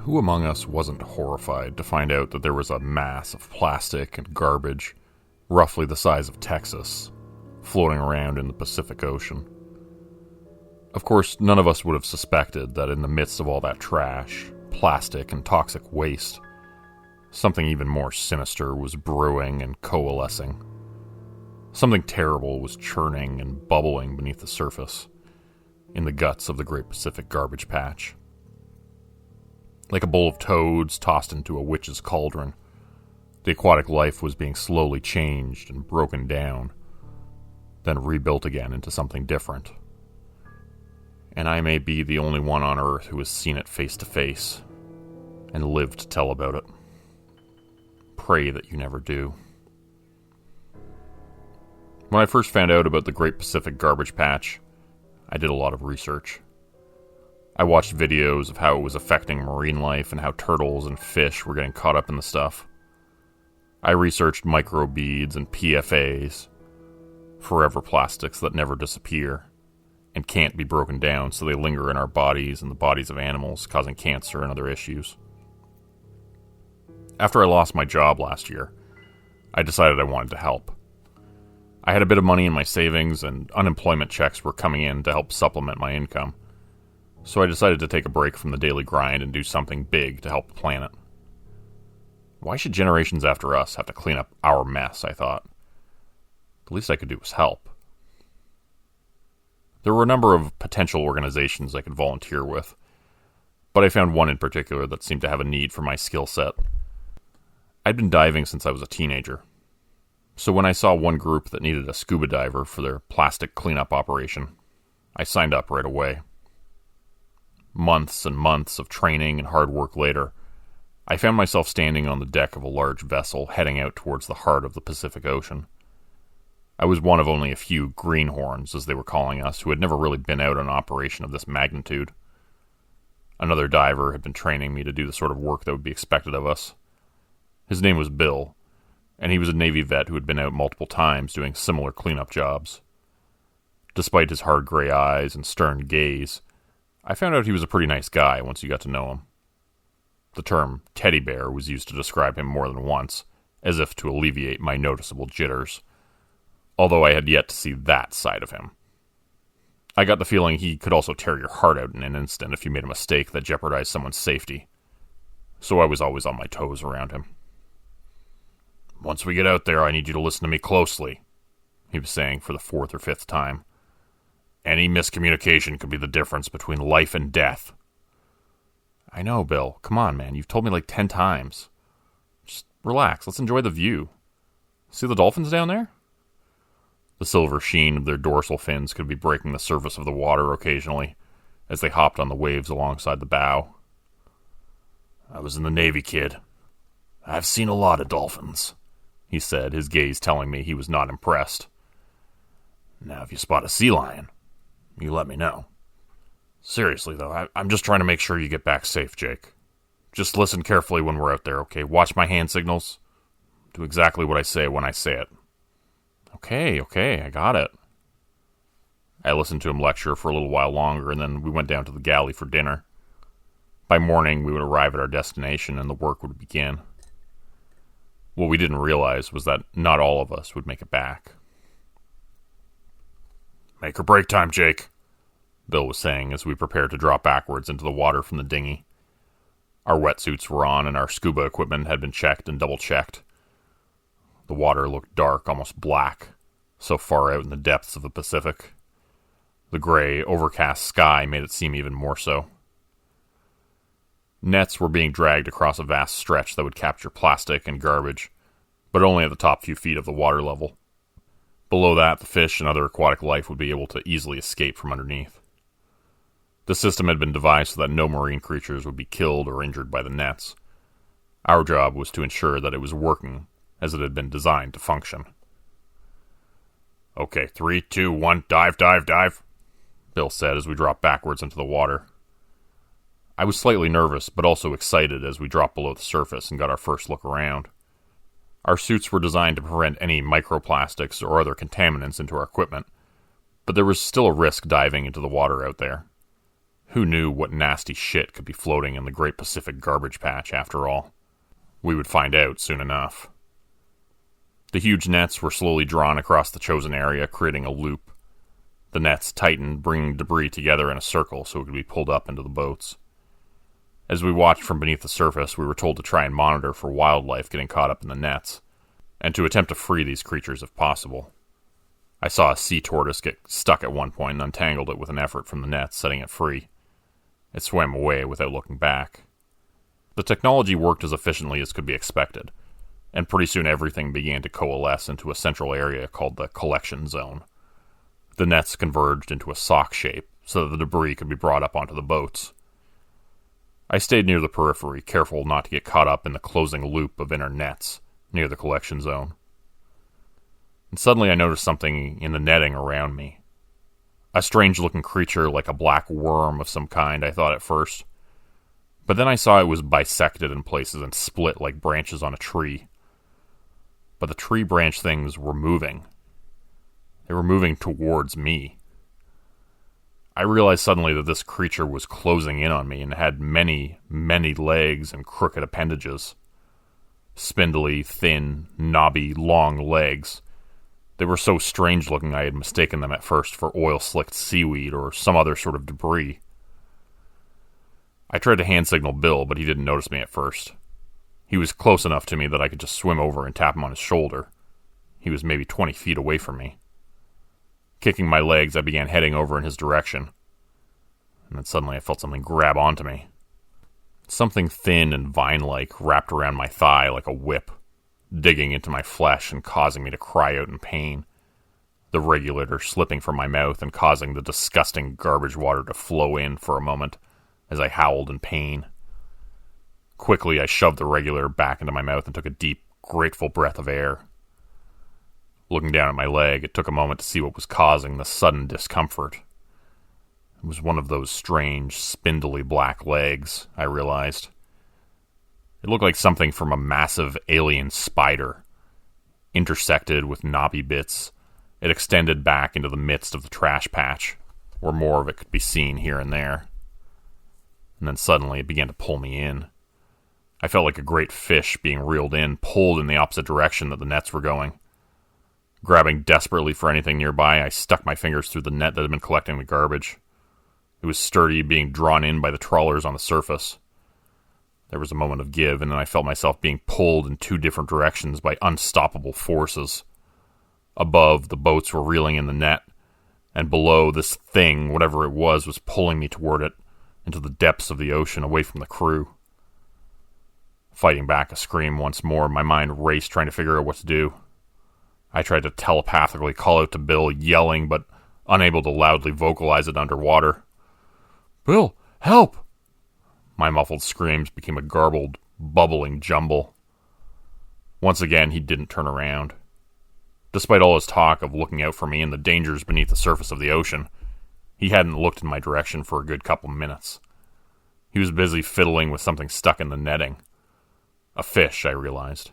Who among us wasn't horrified to find out that there was a mass of plastic and garbage, roughly the size of Texas, floating around in the Pacific Ocean? Of course, none of us would have suspected that in the midst of all that trash, plastic, and toxic waste, something even more sinister was brewing and coalescing. Something terrible was churning and bubbling beneath the surface, in the guts of the Great Pacific Garbage Patch. Like a bowl of toads tossed into a witch's cauldron, the aquatic life was being slowly changed and broken down, then rebuilt again into something different. And I may be the only one on Earth who has seen it face to face, and lived to tell about it. Pray that you never do. When I first found out about the Great Pacific Garbage Patch, I did a lot of research. I watched videos of how it was affecting marine life and how turtles and fish were getting caught up in the stuff. I researched microbeads and PFAs, forever plastics that never disappear and can't be broken down, so they linger in our bodies and the bodies of animals, causing cancer and other issues. After I lost my job last year, I decided I wanted to help. I had a bit of money in my savings, and unemployment checks were coming in to help supplement my income. So I decided to take a break from the daily grind and do something big to help the planet. Why should generations after us have to clean up our mess, I thought. The least I could do was help. There were a number of potential organizations I could volunteer with, but I found one in particular that seemed to have a need for my skill set. I'd been diving since I was a teenager, so when I saw one group that needed a scuba diver for their plastic cleanup operation, I signed up right away. Months and months of training and hard work later, I found myself standing on the deck of a large vessel heading out towards the heart of the Pacific Ocean. I was one of only a few greenhorns, as they were calling us, who had never really been out on an operation of this magnitude. Another diver had been training me to do the sort of work that would be expected of us. His name was Bill, and he was a Navy vet who had been out multiple times doing similar cleanup jobs. Despite his hard gray eyes and stern gaze, I found out he was a pretty nice guy once you got to know him. The term teddy bear was used to describe him more than once, as if to alleviate my noticeable jitters, although I had yet to see that side of him. I got the feeling he could also tear your heart out in an instant if you made a mistake that jeopardized someone's safety, so I was always on my toes around him. "Once we get out there, I need you to listen to me closely," he was saying for the fourth or fifth time. "Any miscommunication could be the difference between life and death." "I know, Bill. Come on, man. You've told me like 10 times. Just relax. Let's enjoy the view. See the dolphins down there?" The silver sheen of their dorsal fins could be breaking the surface of the water occasionally as they hopped on the waves alongside the bow. "I was in the Navy, kid. I've seen a lot of dolphins," he said, his gaze telling me he was not impressed. "Now, if you spot a sea lion, you let me know. Seriously, though, I'm just trying to make sure you get back safe, Jake. Just listen carefully when we're out there, okay? Watch my hand signals. Do exactly what I say when I say it." Okay, I got it. I listened to him lecture for a little while longer, and then we went down to the galley for dinner. By morning, we would arrive at our destination, and the work would begin. What we didn't realize was that not all of us would make it back. "Make or break time, Jake," Bill was saying as we prepared to drop backwards into the water from the dinghy. Our wetsuits were on, and our scuba equipment had been checked and double-checked. The water looked dark, almost black, so far out in the depths of the Pacific. The gray, overcast sky made it seem even more so. Nets were being dragged across a vast stretch that would capture plastic and garbage, but only at the top few feet of the water level. Below that, the fish and other aquatic life would be able to easily escape from underneath. The system had been devised so that no marine creatures would be killed or injured by the nets. Our job was to ensure that it was working as it had been designed to function. "Okay, 3, 2, 1, dive, Bill said as we dropped backwards into the water. I was slightly nervous, but also excited as we dropped below the surface and got our first look around. Our suits were designed to prevent any microplastics or other contaminants into our equipment, but there was still a risk diving into the water out there. Who knew what nasty shit could be floating in the Great Pacific Garbage Patch, after all? We would find out soon enough. The huge nets were slowly drawn across the chosen area, creating a loop. The nets tightened, bringing debris together in a circle so it could be pulled up into the boats. As we watched from beneath the surface, we were told to try and monitor for wildlife getting caught up in the nets, and to attempt to free these creatures if possible. I saw a sea tortoise get stuck at one point and untangled it with an effort from the nets, setting it free. It swam away without looking back. The technology worked as efficiently as could be expected, and pretty soon everything began to coalesce into a central area called the collection zone. The nets converged into a sock shape so that the debris could be brought up onto the boats. I stayed near the periphery, careful not to get caught up in the closing loop of inner nets near the collection zone. And suddenly I noticed something in the netting around me. A strange-looking creature like a black worm of some kind, I thought at first. But then I saw it was bisected in places and split like branches on a tree. But the tree branch things were moving. They were moving towards me. I realized suddenly that this creature was closing in on me and had many, many legs and crooked appendages. Spindly, thin, knobby, long legs. They were so strange-looking I had mistaken them at first for oil-slicked seaweed or some other sort of debris. I tried to hand-signal Bill, but he didn't notice me at first. He was close enough to me that I could just swim over and tap him on his shoulder. He was maybe 20 feet away from me. Kicking my legs, I began heading over in his direction. And then suddenly I felt something grab onto me. Something thin and vine-like wrapped around my thigh like a whip, digging into my flesh and causing me to cry out in pain. The regulator slipping from my mouth and causing the disgusting garbage water to flow in for a moment as I howled in pain. Quickly, I shoved the regulator back into my mouth and took a deep, grateful breath of air. Looking down at my leg, it took a moment to see what was causing the sudden discomfort. It was one of those strange, spindly black legs, I realized. It looked like something from a massive alien spider. Intersected with knobby bits, it extended back into the midst of the trash patch, where more of it could be seen here and there. And then suddenly it began to pull me in. I felt like a great fish being reeled in, pulled in the opposite direction that the nets were going. Grabbing desperately for anything nearby, I stuck my fingers through the net that had been collecting the garbage. It was sturdy, being drawn in by the trawlers on the surface. There was a moment of give, and then I felt myself being pulled in two different directions by unstoppable forces. Above, the boats were reeling in the net, and below, this thing, whatever it was pulling me toward it, into the depths of the ocean, away from the crew. Fighting back a scream once more, my mind raced trying to figure out what to do. I tried to telepathically call out to Bill, yelling, but unable to loudly vocalize it underwater. "Bill, help!" My muffled screams became a garbled, bubbling jumble. Once again, he didn't turn around. Despite all his talk of looking out for me and the dangers beneath the surface of the ocean, he hadn't looked in my direction for a good couple minutes. He was busy fiddling with something stuck in the netting. A fish, I realized.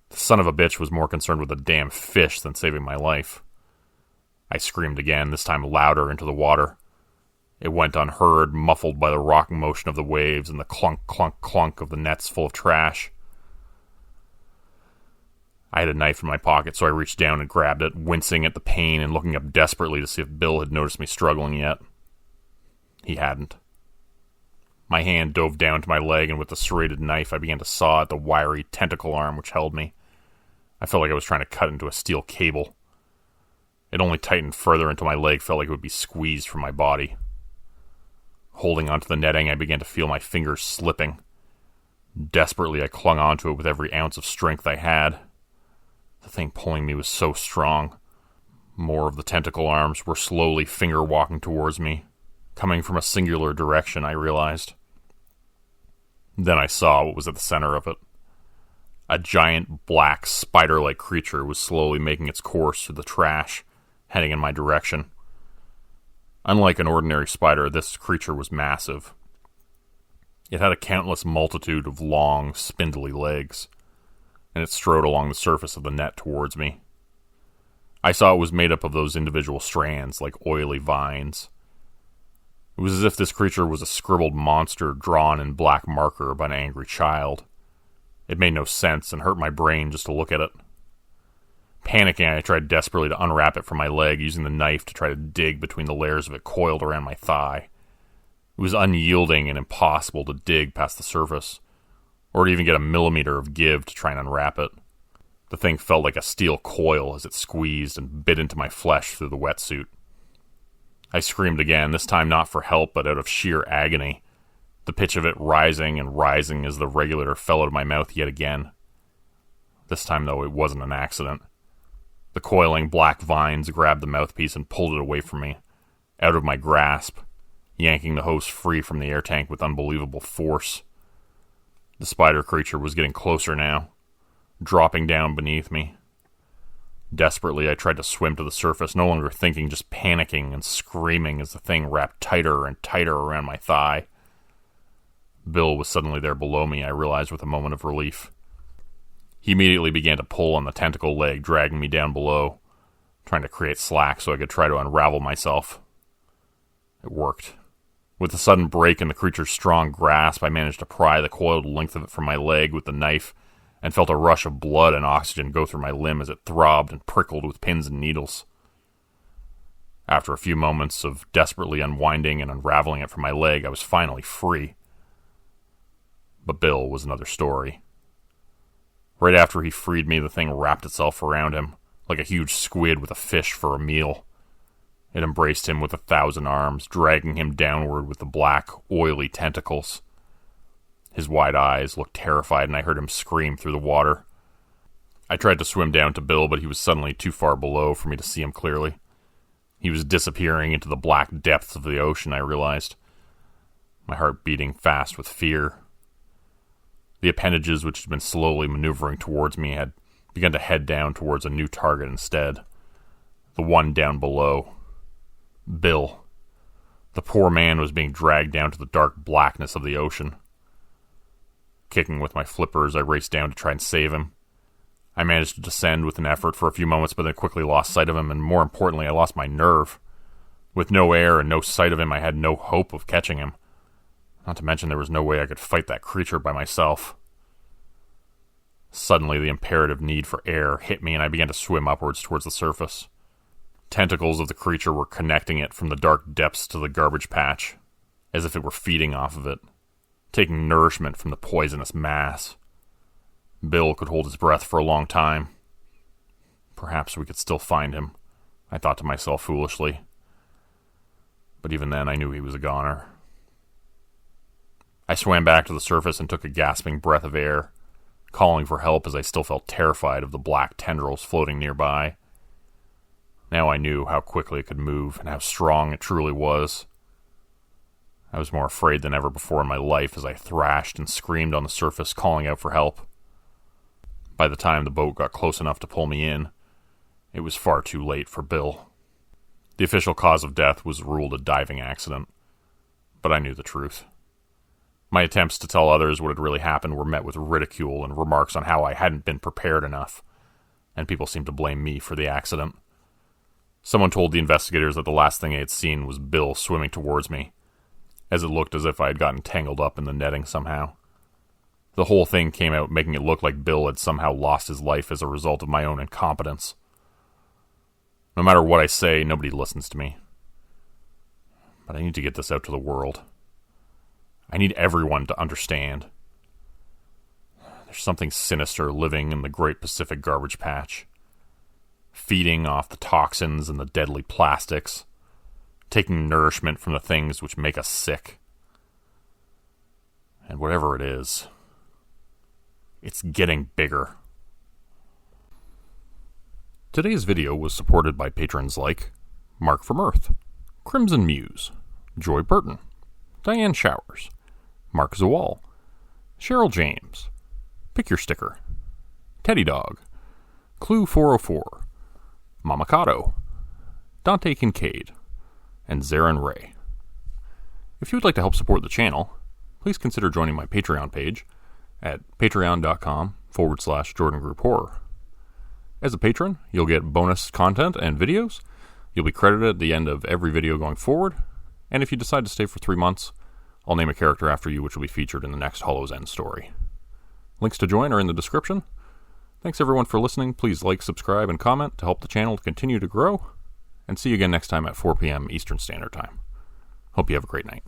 The son of a bitch was more concerned with the damn fish than saving my life. I screamed again, this time louder into the water. It went unheard, muffled by the rocking motion of the waves and the clunk, clunk, clunk of the nets full of trash. I had a knife in my pocket, so I reached down and grabbed it, wincing at the pain and looking up desperately to see if Bill had noticed me struggling yet. He hadn't. My hand dove down to my leg, and with the serrated knife I began to saw at the wiry tentacle arm which held me. I felt like I was trying to cut into a steel cable. It only tightened further until my leg felt like it would be squeezed from my body. Holding onto the netting, I began to feel my fingers slipping. Desperately, I clung onto it with every ounce of strength I had. The thing pulling me was so strong. More of the tentacle arms were slowly finger-walking towards me, coming from a singular direction, I realized. Then I saw what was at the center of it. A giant, black, spider-like creature was slowly making its course through the trash, heading in my direction. Unlike an ordinary spider, this creature was massive. It had a countless multitude of long, spindly legs, and it strode along the surface of the net towards me. I saw it was made up of those individual strands, like oily vines. It It was as if this creature was a scribbled monster drawn in black marker by an angry child. It made no sense and hurt my brain just to look at it. Panicking, I tried desperately to unwrap it from my leg, using the knife to try to dig between the layers of it coiled around my thigh. It was unyielding and impossible to dig past the surface, or to even get a millimeter of give to try and unwrap it. The thing felt like a steel coil as it squeezed and bit into my flesh through the wetsuit. I screamed again, this time not for help, but out of sheer agony, the pitch of it rising and rising as the regulator fell out of my mouth yet again. This time, though, it wasn't an accident. The coiling black vines grabbed the mouthpiece and pulled it away from me, out of my grasp, yanking the hose free from the air tank with unbelievable force. The spider creature was getting closer now, dropping down beneath me. Desperately, I tried to swim to the surface, no longer thinking, just panicking and screaming as the thing wrapped tighter and tighter around my thigh. Bill was suddenly there below me, I realized with a moment of relief. He immediately began to pull on the tentacle leg, dragging me down below, trying to create slack so I could try to unravel myself. It worked. With a sudden break in the creature's strong grasp, I managed to pry the coiled length of it from my leg with the knife, and felt a rush of blood and oxygen go through my limb as it throbbed and prickled with pins and needles. After a few moments of desperately unwinding and unraveling it from my leg, I was finally free. But Bill was another story. Right after he freed me, the thing wrapped itself around him, like a huge squid with a fish for a meal. It embraced him with 1,000 arms, dragging him downward with the black, oily tentacles. His wide eyes looked terrified, and I heard him scream through the water. I tried to swim down to Bill, but he was suddenly too far below for me to see him clearly. He was disappearing into the black depths of the ocean, I realized, my heart beating fast with fear. The appendages which had been slowly maneuvering towards me had begun to head down towards a new target instead. The one down below. Bill. The poor man was being dragged down to the dark blackness of the ocean. Kicking with my flippers, I raced down to try and save him. I managed to descend with an effort for a few moments, but then quickly lost sight of him, and more importantly, I lost my nerve. With no air and no sight of him, I had no hope of catching him. Not to mention there was no way I could fight that creature by myself. Suddenly, the imperative need for air hit me, and I began to swim upwards towards the surface. Tentacles of the creature were connecting it from the dark depths to the garbage patch, as if it were feeding off of it, taking nourishment from the poisonous mass. Bill could hold his breath for a long time. Perhaps we could still find him, I thought to myself foolishly. But even then, I knew he was a goner. I swam back to the surface and took a gasping breath of air, calling for help as I still felt terrified of the black tendrils floating nearby. Now I knew how quickly it could move and how strong it truly was. I was more afraid than ever before in my life as I thrashed and screamed on the surface, calling out for help. By the time the boat got close enough to pull me in, it was far too late for Bill. The official cause of death was ruled a diving accident, but I knew the truth. My attempts to tell others what had really happened were met with ridicule and remarks on how I hadn't been prepared enough, and people seemed to blame me for the accident. Someone told the investigators that the last thing I had seen was Bill swimming towards me, as it looked as if I had gotten tangled up in the netting somehow. The whole thing came out making it look like Bill had somehow lost his life as a result of my own incompetence. No matter what I say, nobody listens to me. But I need to get this out to the world. I need everyone to understand. There's something sinister living in the Great Pacific Garbage Patch, feeding off the toxins and the deadly plastics, taking nourishment from the things which make us sick. And whatever it is, it's getting bigger. Today's video was supported by patrons like Mark from Earth, Crimson Muse, Joy Burton, Diane Showers, Mark Zawal, Cheryl James, Pick Your Sticker, Teddy Dog, Clue 404, Mamakato, Dante Kincaid, and Zarin Ray. If you would like to help support the channel, please consider joining my Patreon page at patreon.com/Jordan Group Horror. As a patron, you'll get bonus content and videos. You'll be credited at the end of every video going forward, And if you decide to stay for 3 months, I'll name a character after you which will be featured in the next Hollow's End story. Links to join are in the description. Thanks everyone for listening. Please like, subscribe, and comment to help the channel continue to grow. And see you again next time at 4 p.m. Eastern Standard Time. Hope you have a great night.